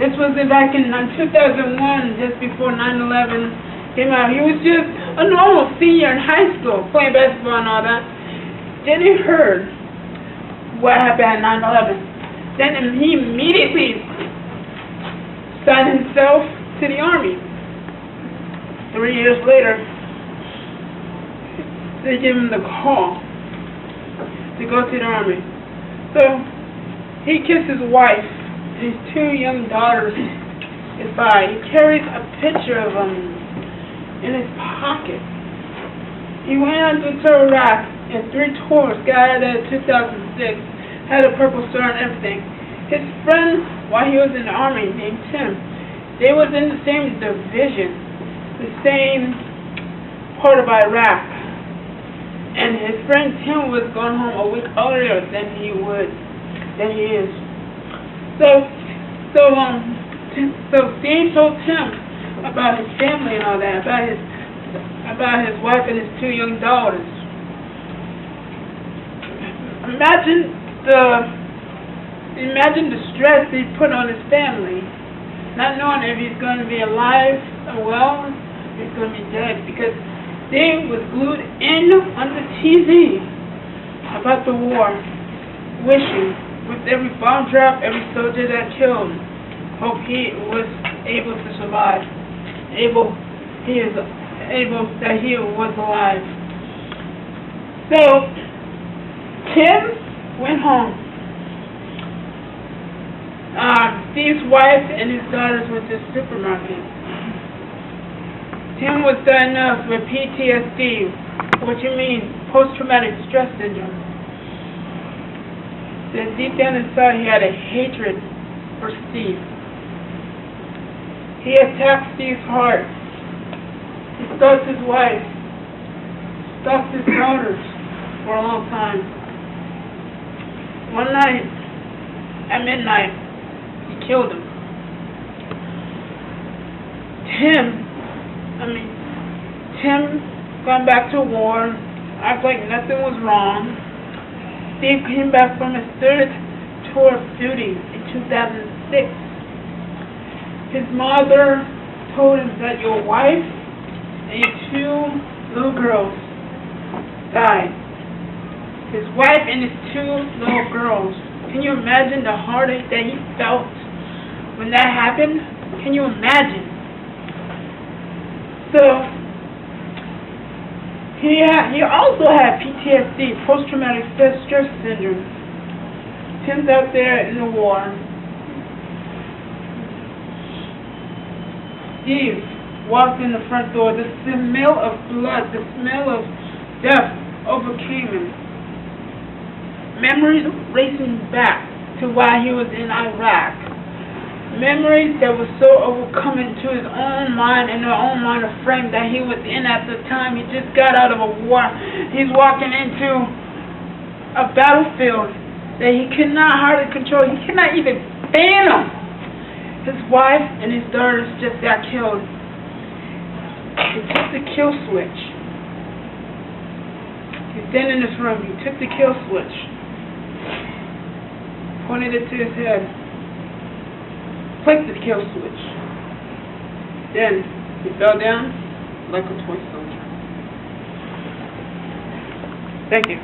This was back in 2001, just before 9/11 came out. He was just a normal senior in high school, playing basketball and all that. Then he heard what happened at 9/11. Then he immediately signed himself to the Army. 3 years later, they give him the call to go to the Army. So he kissed his wife and his 2 young daughters goodbye. He carries a picture of them in his pocket. He went out to Iraq and 3 tours, got out of 2006, had a purple star and everything. His friend, while he was in the Army, named Tim, they was in the same division, the same part of Iraq. And his friend Tim was going home a week earlier than he is. So Steve told Tim about his family and all that, about his wife and his 2 young daughters. Imagine the stress he put on his family, not knowing if he's going to be alive or well, if he's going to be dead, because they was glued in on the TV about the war, wishing with every bomb drop, every soldier that killed, hope he was able to survive, that he was alive. So Tim went home. Steve's wife and his daughters went to the supermarket. Tim was diagnosed with PTSD, which means post-traumatic stress syndrome. Then deep down inside, he had a hatred for Steve. He attacked Steve's heart. He stalked his wife, stalked his daughters for a long time. One night, at midnight, he killed him. Tim gone back to war, act like nothing was wrong. Steve came back from his 3rd tour of duty in 2006. His mother told him that your wife and your 2 little girls died. His wife and his 2 little girls. Can you imagine the heartache that he felt when that happened? Can you imagine? So he also had PTSD, post-traumatic stress syndrome. Tim's out there in the war. Steve walked in the front door. The smell of blood, the smell of death overcame him. Memories racing back to while he was in Iraq. Memories that were so overcoming to his own mind and their own mind of frame that he was in at the time. He just got out of a war. He's walking into a battlefield that he cannot hardly control. He cannot even fathom. His wife and his daughters just got killed. He took the kill switch. He's standing in this room. He took the kill switch, pointed it to his head, clicked the kill switch. Then he fell down like a toy soldier. Thank you.